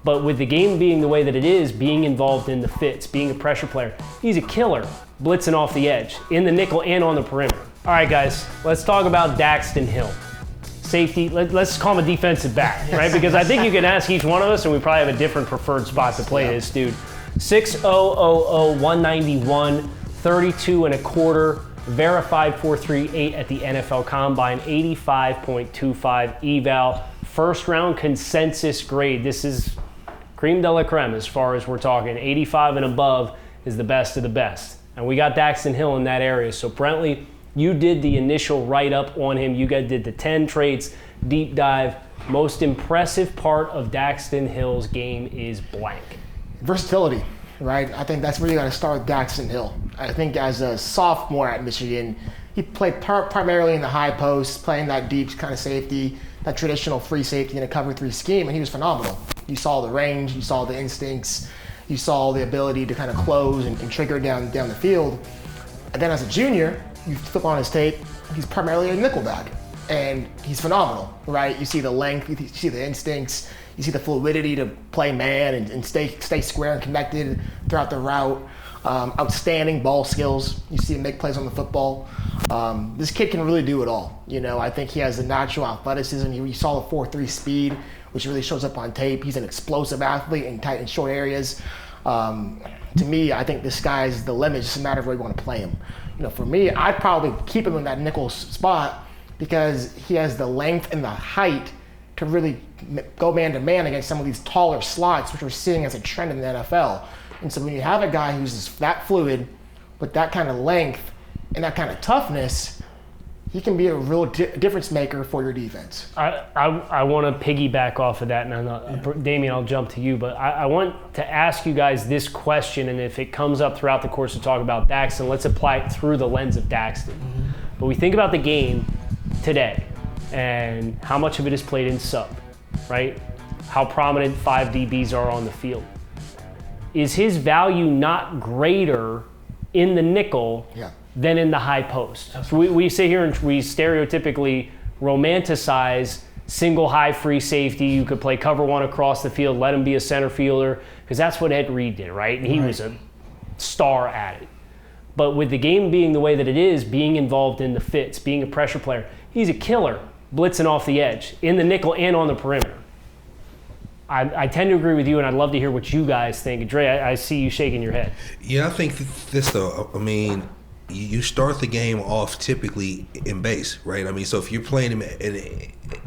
But with the game being the way that it is, being involved in the fits, being a pressure player, he's a killer blitzing off the edge, in the nickel and on the perimeter. All right, guys, let's talk about Daxton Hill. Safety, let's call him a defensive back, right? Because I think you can ask each one of us, and we probably have a different preferred spot to play this dude. 6'0", 191, 32 and a quarter, verified 4.38 at the NFL Combine, 85.25 eval, first round consensus grade. This is creme de la creme as far as we're talking. 85 and above is the best of the best. And we got Daxton Hill in that area. So Brentley, you did the initial write-up on him. You guys did the 10 traits, deep dive. Most impressive part of Daxton Hill's game is blank. Versatility, right? I think that's where you got to start with Daxton Hill. I think as a sophomore at Michigan, he played primarily in the high post, playing that deep kind of safety, that traditional free safety in a cover 3 scheme, and he was phenomenal. You saw the range, you saw the instincts, you saw the ability to kind of close and trigger down the field. And then as a junior, you flip on his tape, he's primarily a nickelback, and he's phenomenal, right? You see the length, you see the instincts, you see the fluidity to play man and stay square and connected throughout the route. Outstanding ball skills. You see him make plays on the football. This kid can really do it all. You know, I think he has the natural athleticism. You saw the 4.3 speed, which really shows up on tape. He's an explosive athlete in tight and short areas. To me, I think the sky's the limit. It's just a matter of where you want to play him. You know, for me, I'd probably keep him in that nickel spot because he has the length and the height to really go man-to-man against some of these taller slots, which we're seeing as a trend in the NFL. And so when you have a guy who's that fluid, with that kind of length and that kind of toughness, he can be a real difference maker for your defense. I want to piggyback off of that, and Damien, I'll jump to you, but I want to ask you guys this question, and if it comes up throughout the course of talk about Daxton, let's apply it through the lens of Daxton. Mm-hmm. But we think about the game today, and how much of it is played in sub, right? How prominent 5 DBs are on the field. Is his value not greater in the nickel than in the high post? So we sit here and we stereotypically romanticize single high free safety. You could play cover 1 across the field, let him be a center fielder, because that's what Ed Reed did, right? And he was a star at it. But with the game being the way that it is, being involved in the fits, being a pressure player, he's a killer blitzing off the edge, in the nickel and on the perimeter. I tend to agree with you, and I'd love to hear what you guys think. Dre, I see you shaking your head. Yeah, I think this, though, I mean, you start the game off typically in base, right? I mean, so if you're playing him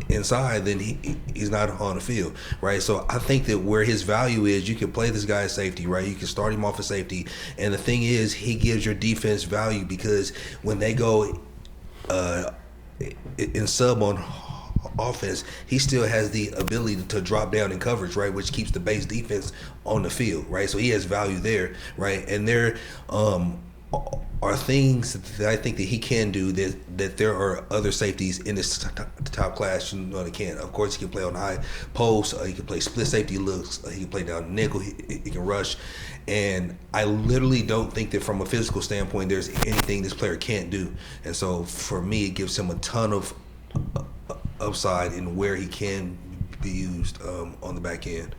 inside, then he's not on the field, right? So I think that where his value is, you can play this guy at safety, right? You can start him off at safety. And the thing is, he gives your defense value because when they go in sub on offense, he still has the ability to drop down in coverage, right, which keeps the base defense on the field, right? So he has value there, right? And there are things that I think that he can do that there are other safeties in this top class that can't. Of course, he can play on high post, he can play split safety looks, he can play down nickel, he can rush. And I literally don't think that from a physical standpoint there's anything this player can't do. And so for me, it gives him a ton of upside in where he can be used on the back end.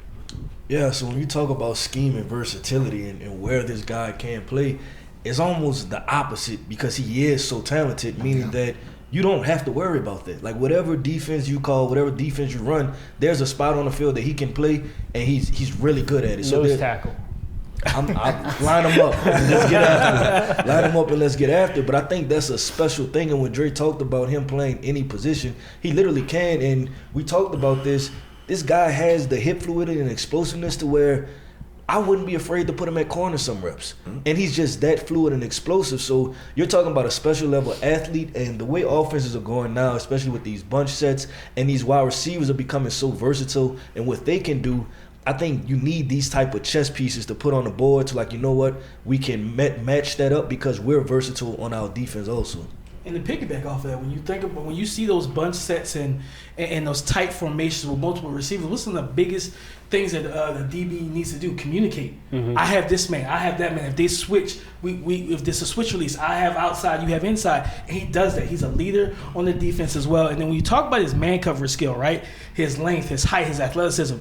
Yeah, so when you talk about scheme and versatility and where this guy can play, it's almost the opposite because he is so talented, meaning that you don't have to worry about that. Like whatever defense you call, whatever defense you run, there's a spot on the field that he can play, and he's really good at it. So nose tackle. I line him up. Let's get after it. Line him up and let's get after it. But I think that's a special thing. And when Dre talked about him playing any position, he literally can. And we talked about this. This guy has the hip fluidity and explosiveness to where I wouldn't be afraid to put him at corner some reps. And he's just that fluid and explosive. So you're talking about a special level athlete, and the way offenses are going now, especially with these bunch sets and these wide receivers are becoming so versatile and what they can do, I think you need these type of chess pieces to put on the board to, like, you know what, we can match that up because we're versatile on our defense also. And to piggyback off of that, when you see those bunch sets and those tight formations with multiple receivers, what's one of the biggest things that the DB needs to do? Communicate. Mm-hmm. I have this man, I have that man. If they switch, if there's a switch release, I have outside, you have inside, and he does that. He's a leader on the defense as well. And then when you talk about his man coverage skill, right, his length, his height, his athleticism,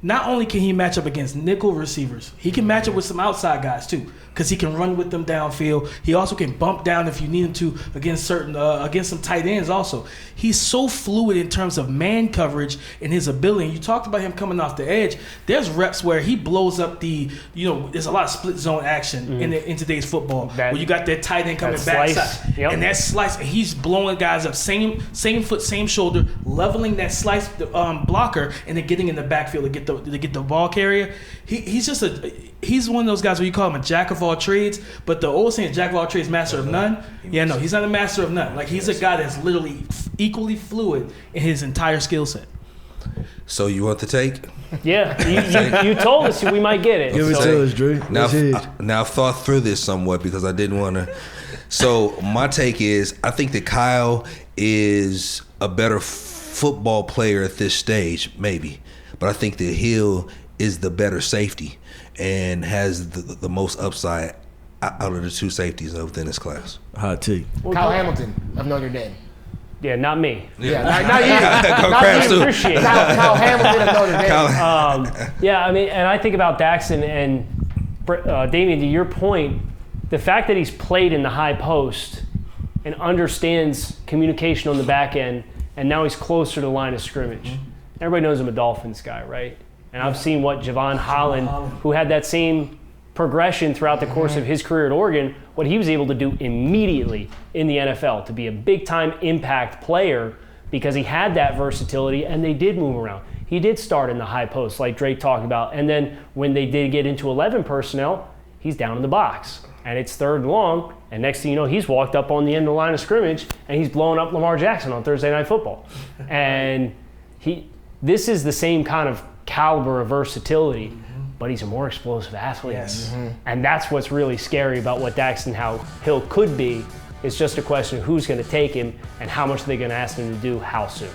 not only can he match up against nickel receivers, he can match up with some outside guys too, because he can run with them downfield. He also can bump down if you need him to against against some tight ends also. He's so fluid in terms of man coverage and his ability. You talked about him coming off the edge. There's reps where he blows up there's a lot of split zone action in today's football, where you got that tight end coming backside. And that slice, and he's blowing guys up, same foot, same shoulder, leveling that slice blocker, and then getting in the backfield to get the ball carrier. He's one of those guys where you call him a jack of all trades, but the old saying, jack of all trades, master of none. Yeah, no, he's not a master of none. Like, he's a guy that's literally equally fluid in his entire skill set. So you want the take? Yeah, you told us we might get it. Give it to us, Drew. Now I've thought through this somewhat because I didn't want to. So my take is, I think that Kyle is a better football player at this stage, maybe, but I think that Hill is the better safety and has the most upside out of the two safeties within this class. Hot take. Kyle Hamilton of Notre Dame. Yeah, not me. Yeah, not you. Not you. Appreciate it. Kyle Hamilton of Notre Dame. Yeah, I mean, and I think about Daxton and Damian, to your point, the fact that he's played in the high post and understands communication on the back end, and now he's closer to the line of scrimmage. Everybody knows I'm a Dolphins guy, right? And I've seen what Javon Holland, who had that same progression throughout the course of his career at Oregon, what he was able to do immediately in the NFL to be a big-time impact player because he had that versatility and they did move around. He did start in the high post like Drake talked about, and then when they did get into 11 personnel, he's down in the box. And it's 3rd and long, and next thing you know, he's walked up on the end of the line of scrimmage and he's blowing up Lamar Jackson on Thursday Night Football. And this is the same kind of caliber of versatility, but he's a more explosive athlete. Yes. And that's what's really scary about what Daxton Hill could be. It's just a question of who's going to take him and how much they're going to ask him to do, how soon.